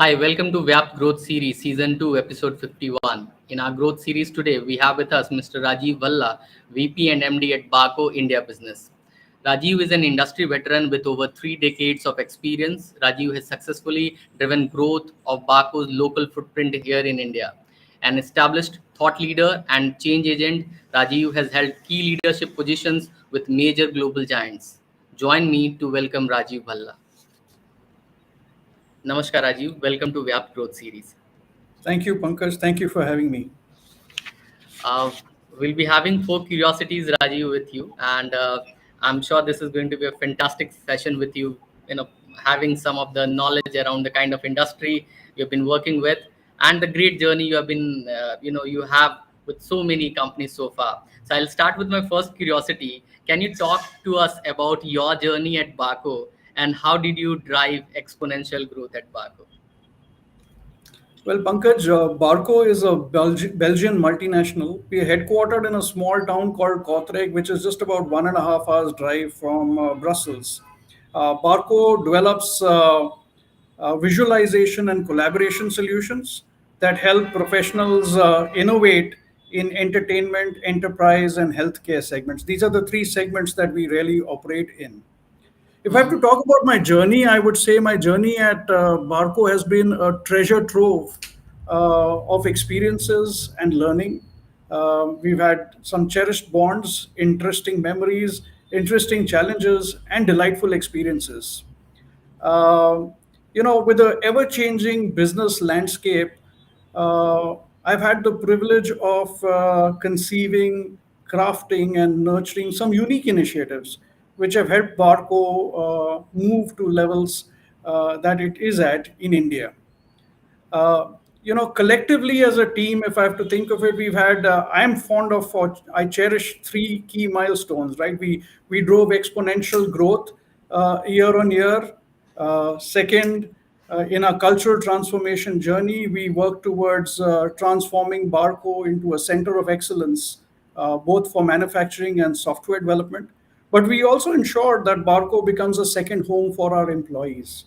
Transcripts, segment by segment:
Hi, welcome to VYAPT Growth Series, Season-2, Episode 51. In our growth series today, we have with us Mr. Rajiv Bhalla, VP and MD at Barco India Business. Rajiv is an industry veteran with over 3 decades of experience. Rajiv has successfully driven growth of Barco's local footprint here in India. An established thought leader and change agent, Rajiv has held key leadership positions with major global giants. Join me to welcome Rajiv Bhalla. Namaskar, Rajiv. Welcome to VYAPT Growth Series. Thank you, Pankaj. Thank you for having me. Uh, we'll be having four curiosities, Rajiv, with you, and I'm sure this is going to be a fantastic session with you. Having some of the knowledge around the kind of industry you've been working with, and the great journey you have been, you have with so many companies so far. So I'll start with my first curiosity. Can you talk to us about your journey at Barco, and how did you drive exponential growth at Barco? Well, Pankaj, Barco is a Belgian multinational. We are headquartered in a small town called Kortrijk, which is just about 1.5 hours drive from Brussels. Barco develops visualization and collaboration solutions that help professionals innovate in entertainment, enterprise, and healthcare segments. These are the three segments that we really operate in. If I have to talk about my journey, I would say my journey at Barco has been a treasure trove of experiences and learning. We've had some cherished bonds, interesting memories, interesting challenges, and delightful experiences. Uh, with the ever changing business landscape, uh, I've had the privilege of conceiving, crafting, and nurturing some unique initiatives which have helped Barco move to levels that it is at in India. Collectively as a team, if I have to think of it, we've had. I am fond of. I cherish three key milestones. Right, we drove exponential growth year on year. Second, in our cultural transformation journey, we work towards transforming Barco into a center of excellence, both for manufacturing and software development. But we also ensured that Barco becomes a second home for our employees.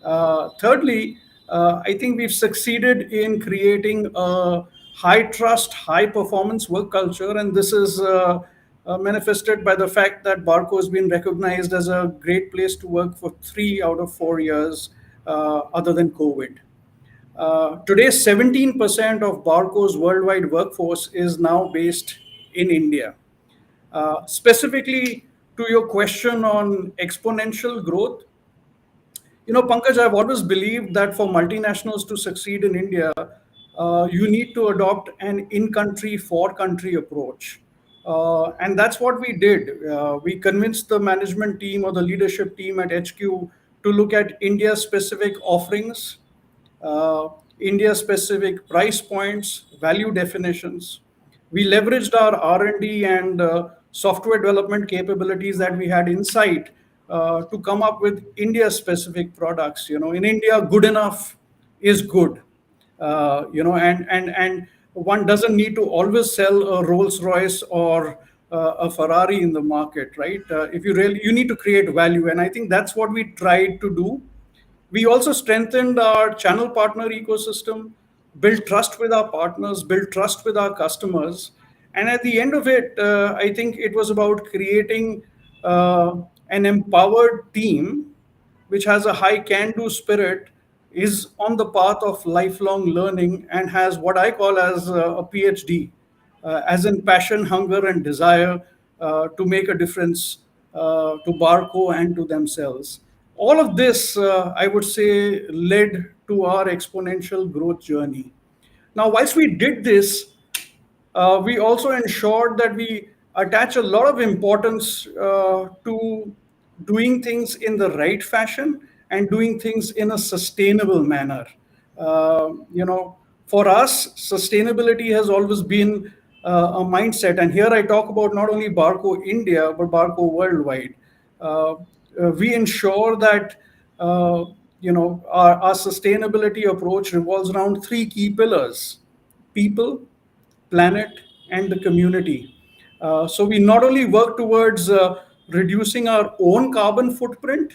Thirdly, I think we've succeeded in creating a high trust, high performance work culture, and this is manifested by the fact that Barco has been recognized as a great place to work for 3 out of 4 years, other than COVID. Today, 17% of Barco's worldwide workforce is now based in India. Specifically to your question on exponential growth, Pankaj, I've always believed that for multinationals to succeed in India, you need to adopt an in country, for country approach. And that's what we did. We convinced the management team or the leadership team at HQ to look at India specific offerings, uh, India specific price points, value definitions. We leveraged our R&D and software development capabilities that we had inside to come up with India specific products. In India, good enough is good. And one doesn't need to always sell a Rolls Royce or a Ferrari in the market, right? If you need to create value, and I think that's what we tried to do. We also strengthened our channel partner ecosystem, built trust with our partners, built trust with our customers. And at the end of it, I think it was about creating an empowered team which has a high can do spirit, is on the path of lifelong learning, and has what I call as a PhD, as in passion, hunger, and desire to make a difference to Barco and to themselves. All of this, I would say, led to our exponential growth journey. Now, whilst we did this, we also ensured that we attach a lot of importance to doing things in the right fashion and doing things in a sustainable manner. For us, sustainability has always been a mindset. And here I talk about not only Barco India, but Barco worldwide. Uh, we ensure that our sustainability approach revolves around three key pillars: people, planet, and the community. So we not only work towards reducing our own carbon footprint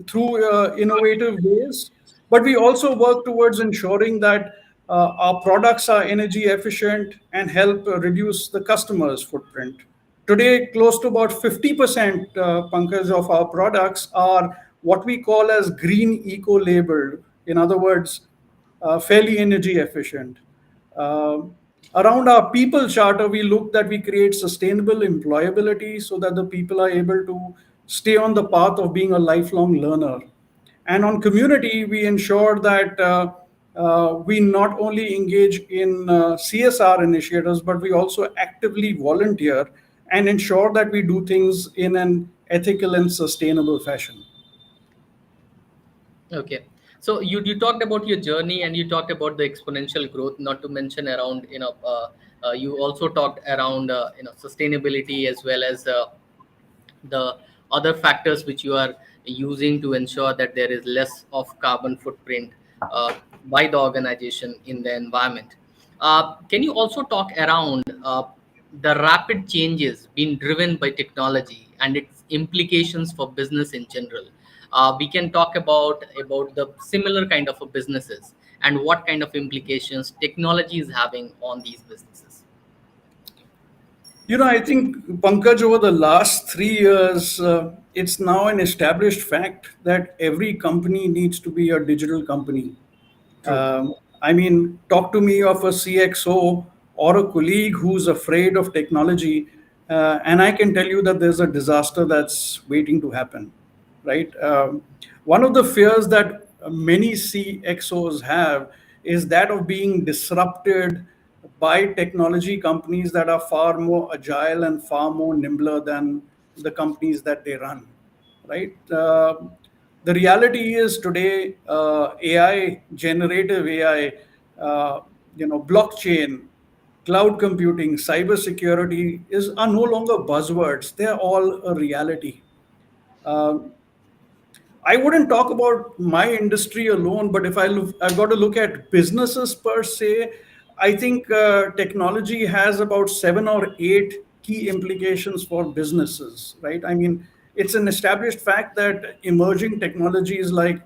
through innovative ways, But we also work towards ensuring that our products are energy efficient and help reduce the customer's footprint. Today, close to about 50%, Pankaj, of our products are what we call as green eco-labeled. In other words, fairly energy efficient. Um Around our people charter, we look that we create sustainable employability so that the people are able to stay on the path of being a lifelong learner. And on community, we ensure that we not only engage in CSR initiatives, but we also actively volunteer and ensure that we do things in an ethical and sustainable fashion. Okay. So you talked about your journey and you talked about the exponential growth, not to mention around, you also talked around, sustainability as well as the other factors which you are using to ensure that there is less of carbon footprint by the organization in the environment. Can you also talk around the rapid changes being driven by technology and its implications for business in general? We can talk about the similar kind of businesses and what kind of implications technology is having on these businesses. I think, Pankaj, over the last 3 years, it's now an established fact that every company needs to be a digital company. True. I mean, talk to me of a CXO or a colleague who's afraid of technology, and I can tell you that there's a disaster that's waiting to happen, right? One of the fears that many CXOs have is that of being disrupted by technology companies that are far more agile and far more nimbler than the companies that they run, right? The reality is today, AI, generative AI, blockchain, cloud computing, cybersecurity are no longer buzzwords. They're all a reality. Um, I wouldn't talk about my industry alone, but if I've got to look at businesses per se. I think technology has about 7 or 8 key implications for businesses, right? I mean, it's an established fact that emerging technologies like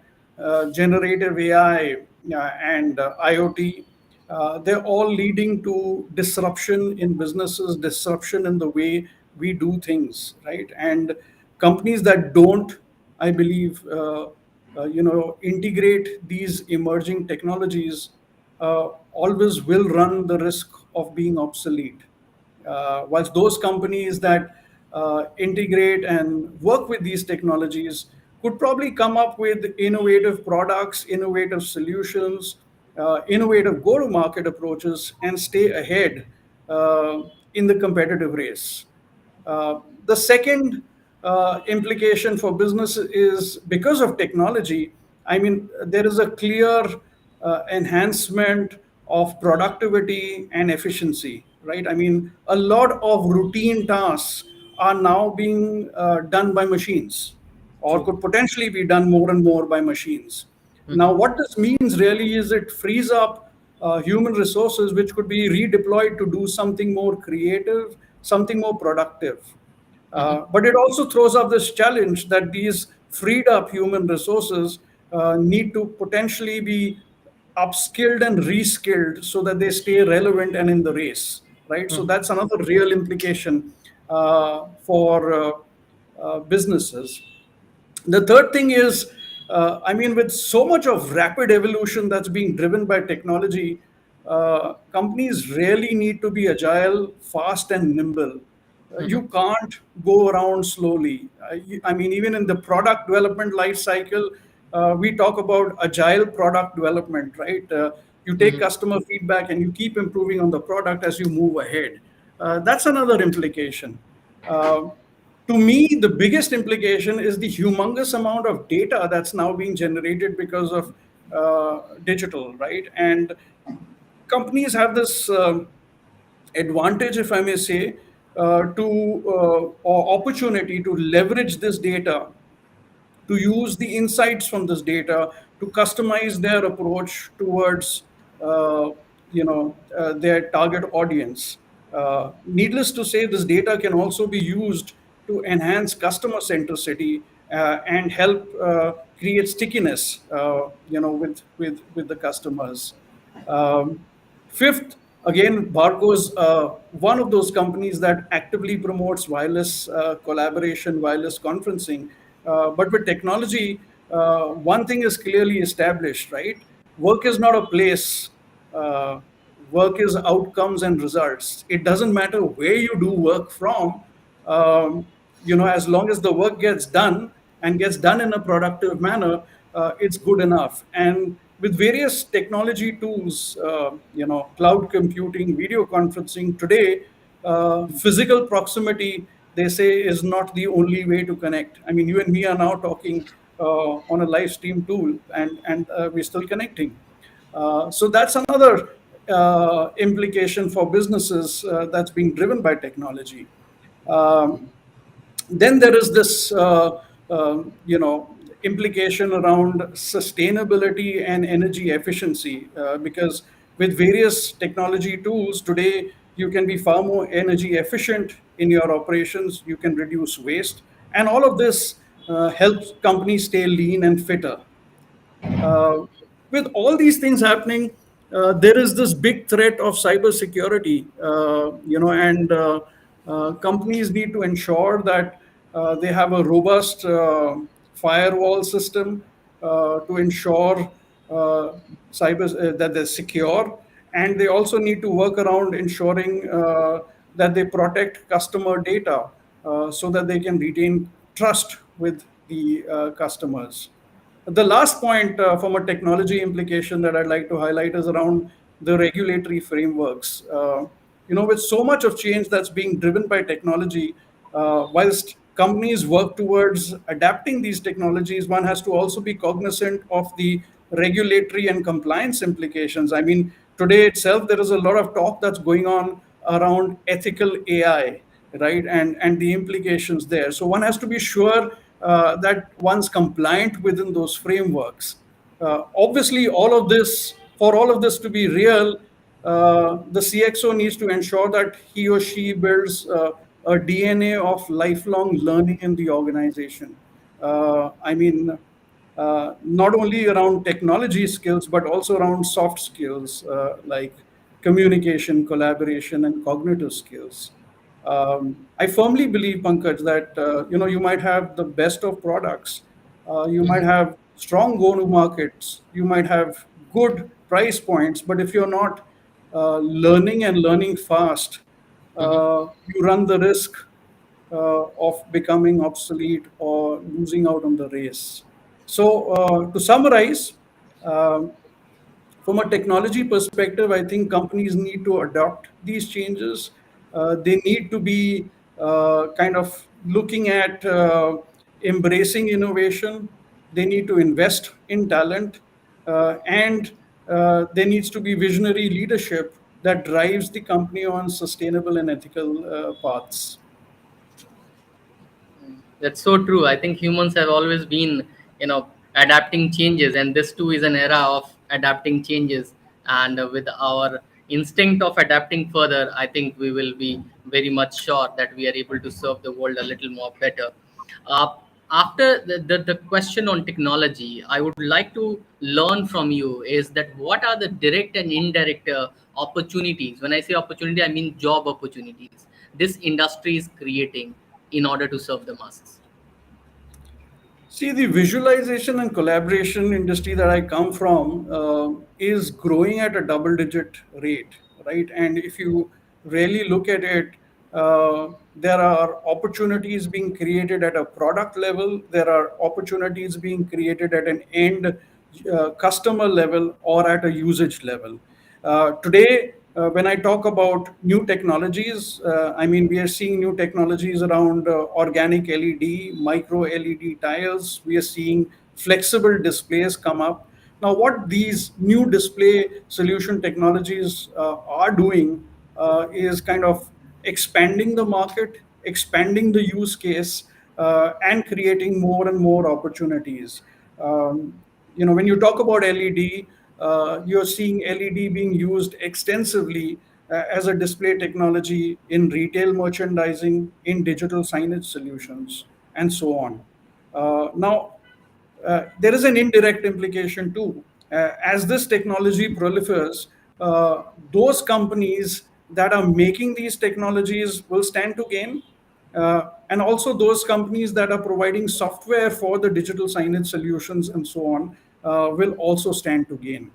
generative AI and IoT, they're all leading to disruption in businesses, disruption in the way we do things, right? And companies that don't, I believe, integrate these emerging technologies always will run the risk of being obsolete. Whilst those companies that integrate and work with these technologies could probably come up with innovative products, innovative solutions, innovative go to market approaches, and stay ahead in the competitive race. The second implication for business is because of technology. I mean, there is a clear enhancement of productivity and efficiency, right? I mean, a lot of routine tasks are now being done by machines or True. could potentially be done more and more by machines. Hmm. Now, what this means really is it frees up human resources which could be redeployed to do something more creative, something more productive. Hmm. But it also throws up this challenge that these freed up human resources need to potentially be upskilled and reskilled so that they stay relevant and in the race, right? So Hmm. that's another real implication for businesses. The third thing is, I mean, with so much of rapid evolution that's being driven by technology, companies really need to be agile, fast, and nimble. Hmm. You can't go around slowly. I mean, even in the product development life cycle, we talk about agile product development, right? You take Hmm. customer feedback and you keep improving on the product as you move ahead. That's another implication. Uh, to me, the biggest implication is the humongous amount of data that's now being generated because of digital, right? And companies have this advantage, if I may say, or opportunity to leverage this data, to use the insights from this data to customize their approach towards their target audience. Needless to say, this data can also be used to enhance customer centricity and help create stickiness, with the customers. Um, Fifth, again, Barco is one of those companies that actively promotes wireless collaboration, wireless conferencing. But with technology, one thing is clearly established, right? Work is not a place. Uh, Work is outcomes and results. It doesn't matter where you do work from. Um, as long as the work gets done and gets done in a productive manner, it's good enough. And with various technology tools, cloud computing, video conferencing today, physical proximity, they say, is not the only way to connect. I mean, you and me are now talking on a live stream tool, and we're still connecting. So that's another implication for businesses that's being driven by technology. Um, then there is this implication around sustainability and energy efficiency, because with various technology tools today, you can be far more energy efficient in your operations, you can reduce waste, and all of this helps companies stay lean and fitter. uh, with all these things happening, there is this big threat of cybersecurity, and companies need to ensure that they have a robust firewall system to ensure uh, that they're secure, and they also need to work around ensuring that they protect customer data so that they can retain trust with the customers. The last point from a technology implication that I'd like to highlight is around the regulatory frameworks. With so much of change that's being driven by technology, whilst companies work towards adapting these technologies, one has to also be cognizant of the regulatory and compliance implications. I mean, today itself, there is a lot of talk that's going on around ethical AI, right? And the implications there. So one has to be sure that one's compliant within those frameworks. Obviously, for all of this to be real, the CXO needs to ensure that he or she builds a DNA of lifelong learning in the organization. I mean, not only around technology skills, but also around soft skills like communication, collaboration, and cognitive skills. I firmly believe, Pankaj, that you might have the best of products, you might have strong go-to-markets, you might have good price points, but if you're not learning and learning fast, you run the risk of becoming obsolete or losing out on the race. So, to summarize, um, from a technology perspective, I think companies need to adopt these changes. They need to be kind of looking at embracing innovation. They need to invest in talent, and there needs to be visionary leadership that drives the company on sustainable and ethical paths. That's so true. I think humans have always been, adapting changes, and this too is an era of adapting changes. And with our instinct of adapting further, I think we will be very much sure that we are able to serve the world a little more better. Uh, After the question on technology, I would like to learn from you is that what are the direct and indirect opportunities? When I say opportunity, I mean job opportunities this industry is creating in order to serve the masses. See, the visualization and collaboration industry that I come from is growing at a double digit rate, right? And if you really look at it, there are opportunities being created at a product level, there are opportunities being created at an end customer level or at a usage level. Today, when I talk about new technologies, I mean, we are seeing new technologies around organic LED, micro LED tiles. We are seeing flexible displays come up. Now, what these new display solution technologies are doing is kind of expanding the market, expanding the use case, and creating more and more opportunities. When you talk about LED, you're seeing LED being used extensively as a display technology in retail merchandising, in digital signage solutions, and so on. Now, there is an indirect implication too. As this technology proliferates, those companies that are making these technologies will stand to gain. And also those companies that are providing software for the digital signage solutions and so on will also stand to gain.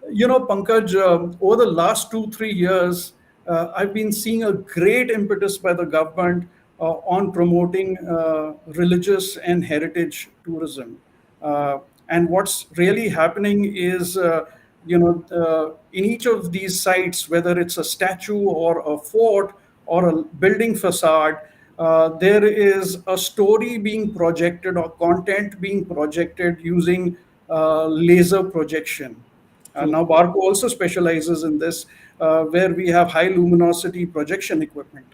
Pankaj, over the last 2, 3 years, I've been seeing a great impetus by the government on promoting religious and heritage tourism. Uh, and what's really happening is, in each of these sites, whether it's a statue or a fort or a building facade, there is a story being projected or content being projected using laser projection. True. Now, Barco also specializes in this, where we have high luminosity projection equipment.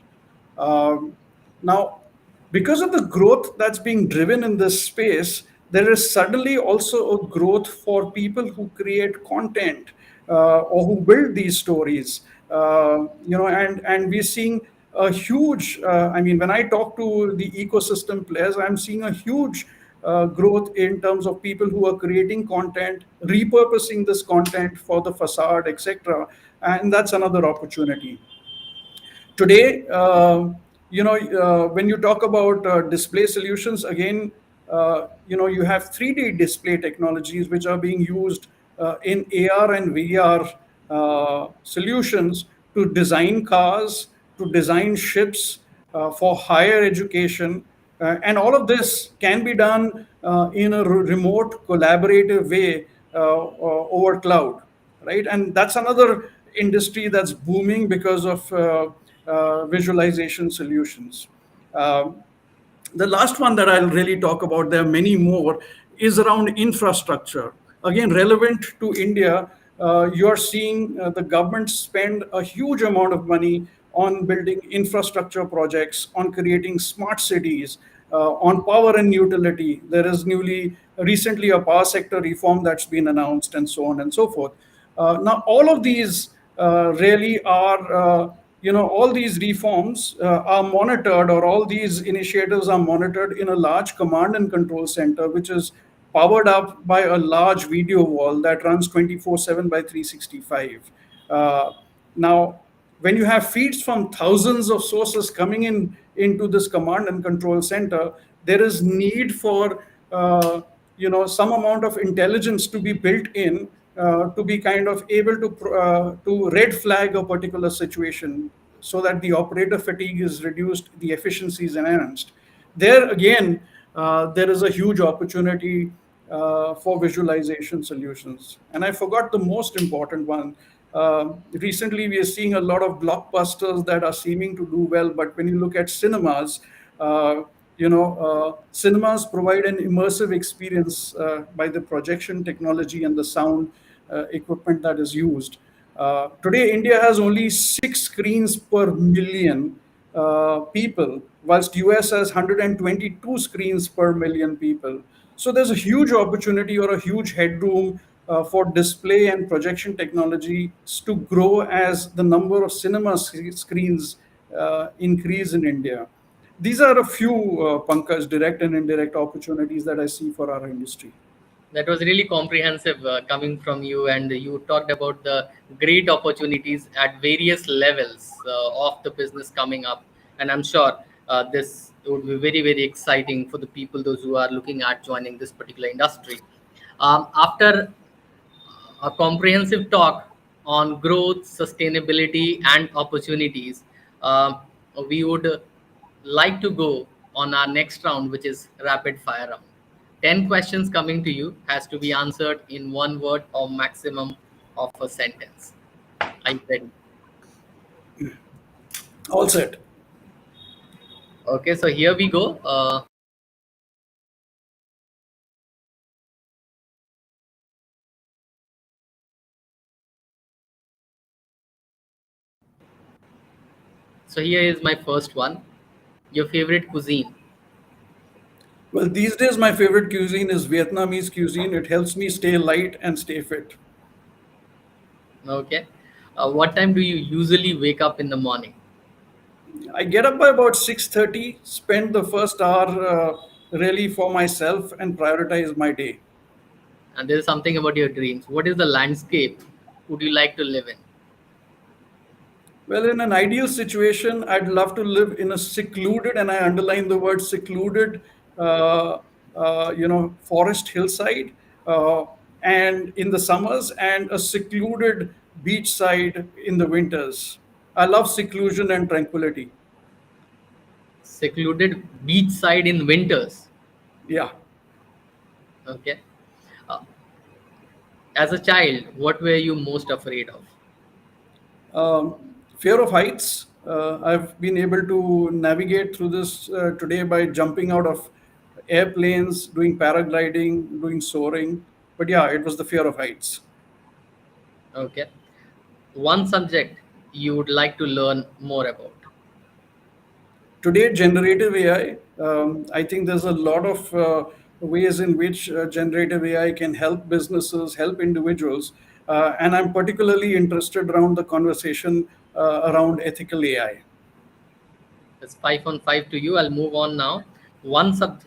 Um, Now, because of the growth that's being driven in this space, there is suddenly also a growth for people who create content or who build these stories. And we're seeing a huge. I mean, when I talk to the ecosystem players, I'm seeing a huge growth in terms of people who are creating content, repurposing this content for the facade, etc. And that's another opportunity. Today, when you talk about display solutions, again, you have 3D display technologies which are being used in AR and VR solutions to design cars, to design ships for higher education. And all of this can be done in a remote collaborative way over cloud, right? And that's another industry that's booming because of visualization solutions. Um, the last one that I'll really talk about, there are many more, is around infrastructure. Again, relevant to India, you're seeing the government spend a huge amount of money on building infrastructure projects, on creating smart cities, on power and utility. There is newly recently a power sector reform that's been announced, and so on and so forth. Now, all of these really are, all these reforms are monitored, or all these initiatives are monitored in a large command and control center, which is powered up by a large video wall that runs 24/7 by 365. Uh, Now, when you have feeds from thousands of sources coming in into this command and control center, there is need for some amount of intelligence to be built in to be kind of able to red flag a particular situation so that the operator fatigue is reduced, the efficiency is enhanced. There again, there is a huge opportunity for visualization solutions. And I forgot the most important one. Recently, we are seeing a lot of blockbusters that are seeming to do well, but when you look at cinemas, cinemas provide an immersive experience by the projection technology and the sound equipment that is used. Today, India has only 6 screens per million people, whilst US has 122 screens per million people. So there's a huge opportunity or a huge headroom for display and projection technologies to grow as the number of cinema screens increase in India. These are a few, Pankaj, direct and indirect opportunities that I see for our industry. That was really comprehensive coming from you, and you talked about the great opportunities at various levels of the business coming up. And I'm sure this would be very, very exciting for the people, those who are looking at joining this particular industry. After a comprehensive talk on growth, sustainability, and opportunities, uh, we would like to go on our next round, which is rapid fire round. 10 questions coming to you has to be answered in one word or maximum of a sentence. Are you ready? All set. Okay, so here we go. So here is my first one. Your favorite cuisine. Well, these days my favorite cuisine is Vietnamese cuisine. It helps me stay light and stay fit. Okay. What time do you usually wake up in the morning? I get up by about 6:30, spend the first hour really for myself and prioritize my day. And there is something about your dreams. What is the landscape would you like to live in? Well, in an ideal situation, I'd love to live in a secluded, and I underline the word secluded, uh, forest hillside, uh, and in the summers, and a secluded beachside in the winters. I love seclusion and tranquility. Secluded beachside in winters. Yeah. Okay. Uh, as a child, what were you most afraid of? Fear of heights. I've been able to navigate through this today by jumping out of airplanes, doing paragliding, doing soaring. But yeah, it was the fear of heights. Okay. One subject you would like to learn more about. Today, generative AI, I think there's a lot of ways in which generative AI can help businesses, help individuals. And I'm particularly interested around the conversation around ethical AI. It's 5 on 5 to you. I'll move on now. One sub.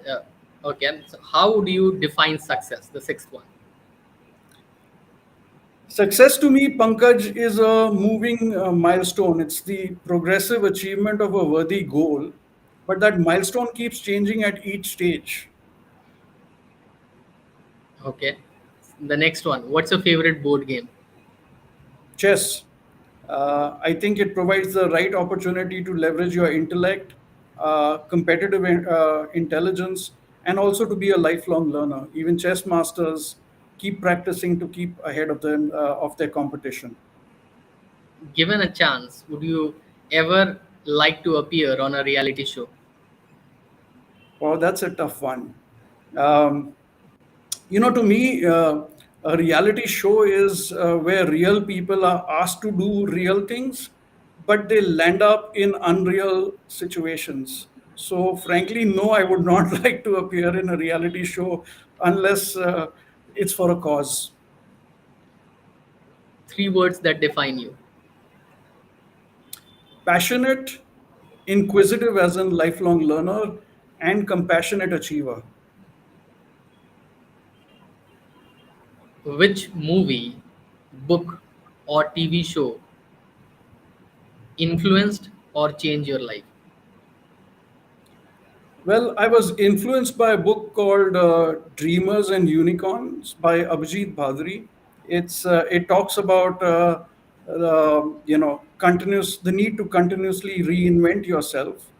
Okay. So how would you define success? The sixth one. Success to me, Pankaj, is a moving milestone. It's the progressive achievement of a worthy goal, but that milestone keeps changing at each stage. Okay. The next one. What's your favorite board game? Chess, I think it provides the right opportunity to leverage your intellect, competitive intelligence, and also to be a lifelong learner. Even chess masters keep practicing to keep ahead of them of their competition. Given a chance, would you ever like to appear on a reality show? Wow, that's a tough one. Um, to me, a reality show is where real people are asked to do real things, but they land up in unreal situations. So, frankly, no, I would not like to appear in a reality show unless it's for a cause. Three words that define you. Passionate, inquisitive as a lifelong learner, and compassionate achiever. Which movie, book, or TV show influenced or changed your life? Well, I was influenced by a book called Dreamers and Unicorns by Abhijit Bhadri. It talks about continuous the need to continuously reinvent yourself.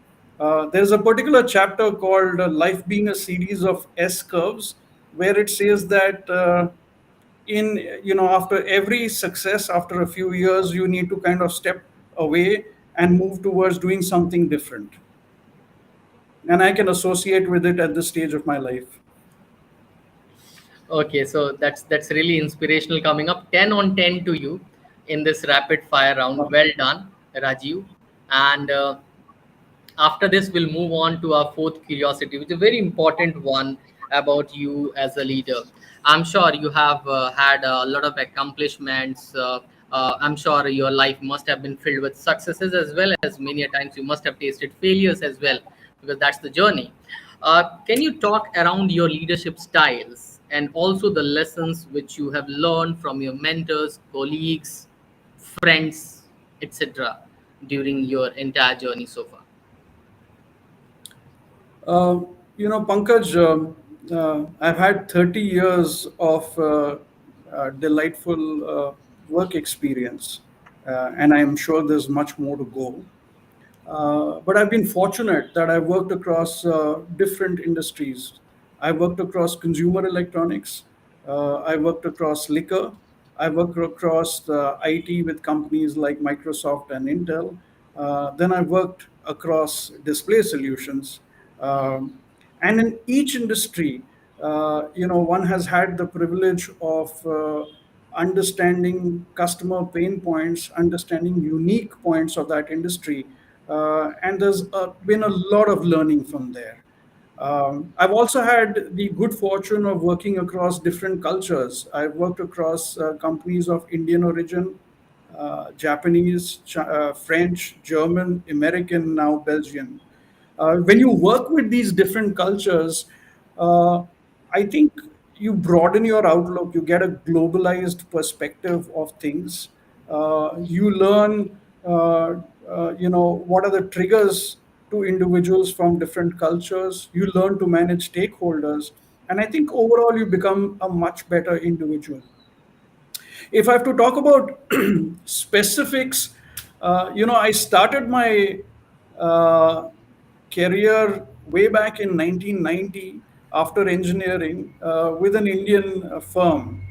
There's a particular chapter called Life Being a Series of S Curves, where it says that in after every success, after a few years, you need to kind of step away and move towards doing something different, and I can associate with it at this stage of my life. Okay, so that's really inspirational coming up. 10 on 10 to you in this rapid fire round. Well done, Rajiv. And after this, we'll move on to our fourth curiosity, which is a very important one about you as a leader. I'm sure you have had a lot of accomplishments. I'm sure your life must have been filled with successes as well as many a times you must have tasted failures as well, because that's the journey. Can you talk around your leadership styles and also the lessons which you have learned from your mentors, colleagues, friends, etc., during your entire journey so far? Pankaj, I've had 30 years of delightful work experience, and I'm sure there's much more to go. But I've been fortunate that I've worked across different industries. I worked across consumer electronics. I worked across liquor. I worked across IT with companies like Microsoft and Intel. Then I worked across display solutions. Um, and in each industry, one has had the privilege of understanding customer pain points, understanding unique points of that industry, and there's been a lot of learning from there. I've also had the good fortune of working across different cultures. I've worked across companies of Indian origin, Japanese, French, German, American, now Belgian. When you work with these different cultures, uh, I think you broaden your outlook. You get a globalized perspective of things. You learn, what are the triggers to individuals from different cultures. You learn to manage stakeholders, and I think overall you become a much better individual. If I have to talk about specifics, I started my uh, career way back in 1990 after engineering with an Indian firm.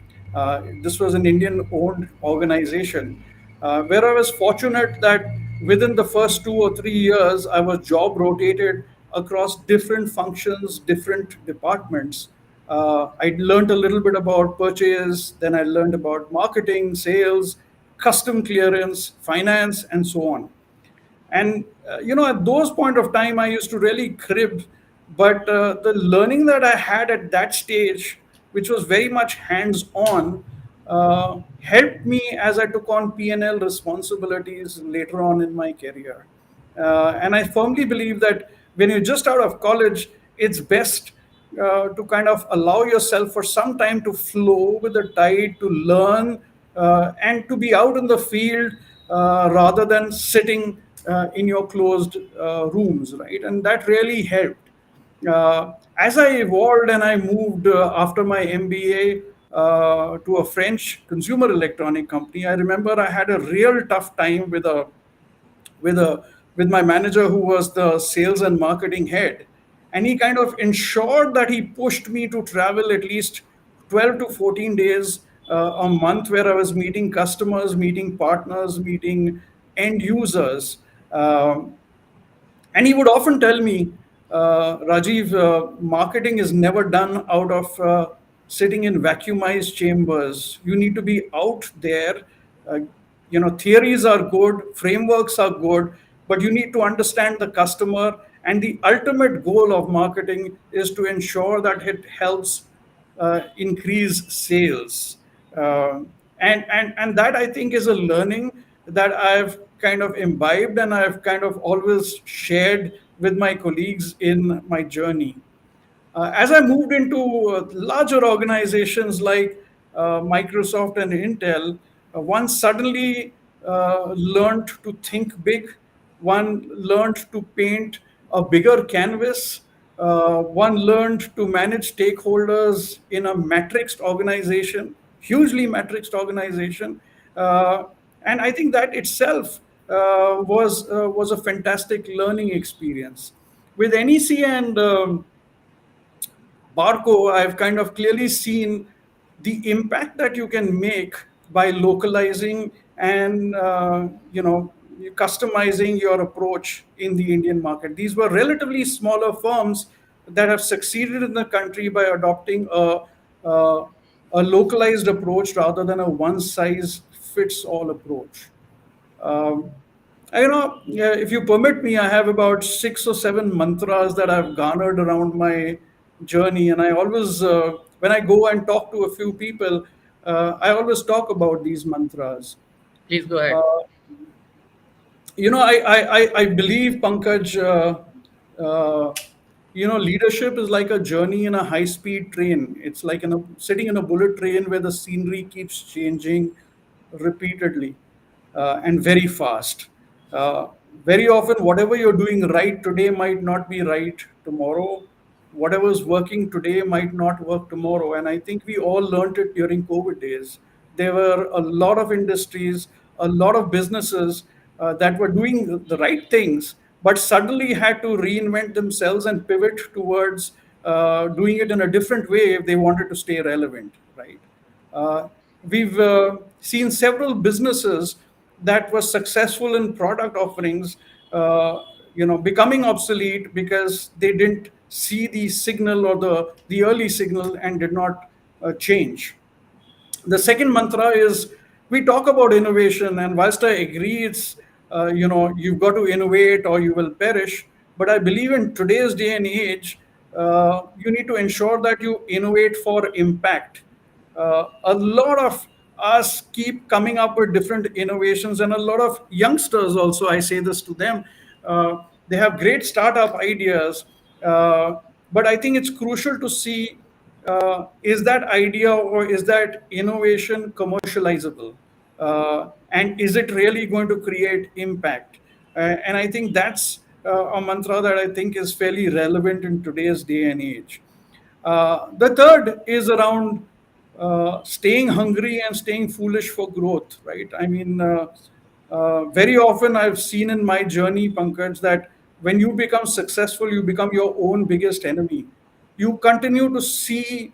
This was an Indian owned organization where I was fortunate that within the first 2 or 3 years, I was job rotated across different functions, different departments. I learned a little bit about purchase, then I learned about marketing, sales, custom clearance, finance, and so on. And at those point of time I used to really crib, but the learning that I had at that stage, which was very much hands on, helped me as I took on P&L responsibilities later on in my career. And I firmly believe that when you're just out of college, it's best to kind of allow yourself for some time to flow with the tide, to learn, and to be out in the field rather than sitting in your closed rooms, right? And that really helped. As I evolved and I moved after my MBA to a French consumer electronic company, I remember I had a real tough time with a with my manager who was the sales and marketing head, and he kind of ensured that he pushed me to travel at least 12 to 14 days a month, where I was meeting customers, meeting partners, meeting end users. And he would often tell me, Rajiv, marketing is never done out of sitting in vacuumized chambers. You need to be out there. Uh, Theories are good, frameworks are good, but you need to understand the customer. And the ultimate goal of marketing is to ensure that it helps increase sales. And that I think is a learning that I've kind of imbibed and I've kind of always shared with my colleagues in my journey. As I moved into larger organizations like Microsoft and Intel, one suddenly learned to think big. One learned to paint a bigger canvas. One learned to manage stakeholders in a matrixed organization, hugely matrixed organization. Uh, and I think that itself was a fantastic learning experience. With NEC and Barco, I've kind of clearly seen the impact that you can make by localizing and customizing your approach in the Indian market. These were relatively smaller firms that have succeeded in the country by adopting a, a localized approach rather than a one size fits all approach. Um, yeah, if you permit me, I have about 6 or 7 mantras that I've garnered around my journey, and I always, when I go and talk to a few people, I always talk about these mantras. Please go ahead. Uh, I believe, Pankaj, uh, leadership is like a journey in a high-speed train. It's like sitting in a bullet train where the scenery keeps changing repeatedly and very fast. Uh, Very often, whatever you're doing right today might not be right tomorrow. Whatever's working today might not work tomorrow. And I think we all learned it during COVID days. There were a lot of industries, a lot of businesses that were doing the right things, but suddenly had to reinvent themselves and pivot towards doing it in a different way if they wanted to stay relevant, right? We've seen several businesses that were successful in product offerings, becoming obsolete because they didn't see the signal or the early signal and did not change. The second mantra is, we talk about innovation, and whilst I agree it's you've got to innovate or you will perish, but I believe in today's day and age, you need to ensure that you innovate for impact. A lot of us keep coming up with different innovations, and a lot of youngsters also, I say this to them, They have great startup ideas, uh, but I think it's crucial to see, is that idea or is that innovation commercializable? And is it really going to create impact? And I think that's a mantra that I think is fairly relevant in today's day and age. The third is around staying hungry and staying foolish for growth, right? I mean, very often I've seen in my journey, Pankaj, that when you become successful, you become your own biggest enemy. You continue to see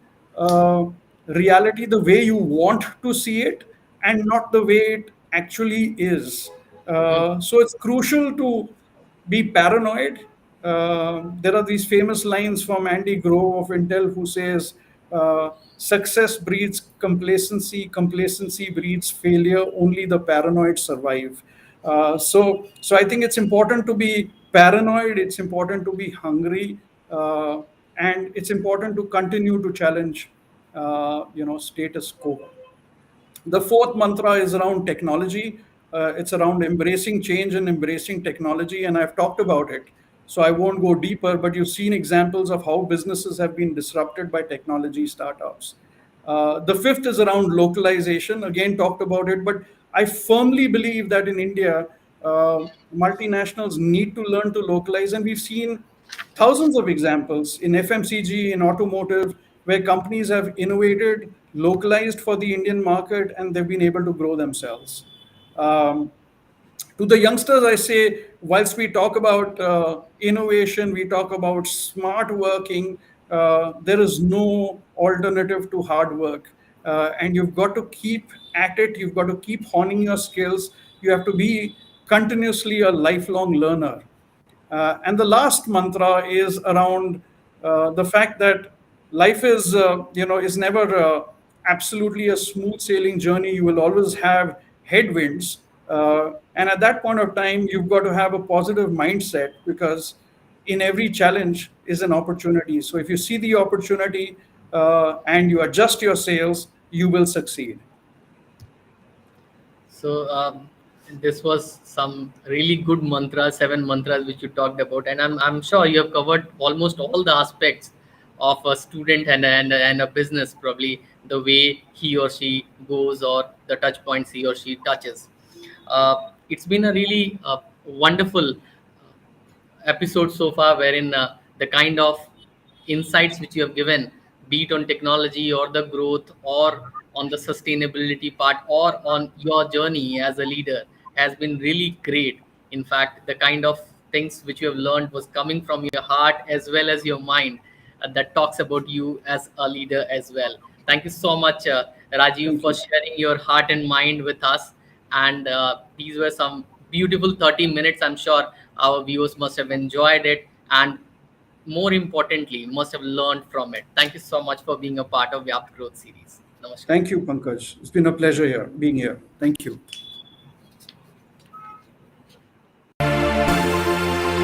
reality the way you want to see it and not the way it actually is. Mhm. So it's crucial to be paranoid. There are these famous lines from Andy Grove of Intel who says, success breeds complacency, complacency breeds failure, only the paranoid survive. So I think it's important to be paranoid, it's important to be hungry, and it's important to continue to challenge, status quo. The fourth mantra is around technology. It's around embracing change and embracing technology, and I've talked about it. So I won't go deeper, but you've seen examples of how businesses have been disrupted by technology startups. The fifth is around localization. Again, talked about it, but I firmly believe that in India, multinationals need to learn to localize, and we've seen thousands of examples in FMCG, in automotive, where companies have innovated, localized for the Indian market, and they've been able to grow themselves. Um, to the youngsters, I say, whilst we talk about innovation, we talk about smart working, there is no alternative to hard work. And you've got to keep at it, you've got to keep honing your skills, you have to be continuously a lifelong learner. And the last mantra is around the fact that life is never absolutely a smooth sailing journey. You will always have headwinds, and at that point of time, you've got to have a positive mindset because in every challenge is an opportunity. So if you see the opportunity and you adjust your sales, you will succeed. So this was some really good mantras, seven mantras which you talked about, and I'm sure you have covered almost all the aspects of a student and a business, probably the way he or she goes or the touch points he or she touches. It's been a really wonderful episode so far, wherein the kind of insights which you have given, be it on technology or the growth or on the sustainability part or on your journey as a leader, has been really great. In fact, the kind of things which you have learned was coming from your heart as well as your mind, that talks about you as a leader as well. Thank you so much, Rajiv, Thank for you. sharing your heart and mind with us. And these were some beautiful 30 minutes. I'm sure our viewers must have enjoyed it, and more importantly, must have learned from it. Thank you so much for being a part of VYAPT Growth Series. Namaskar. Thank you, Pankaj. It's been a pleasure here, being here. Thank you.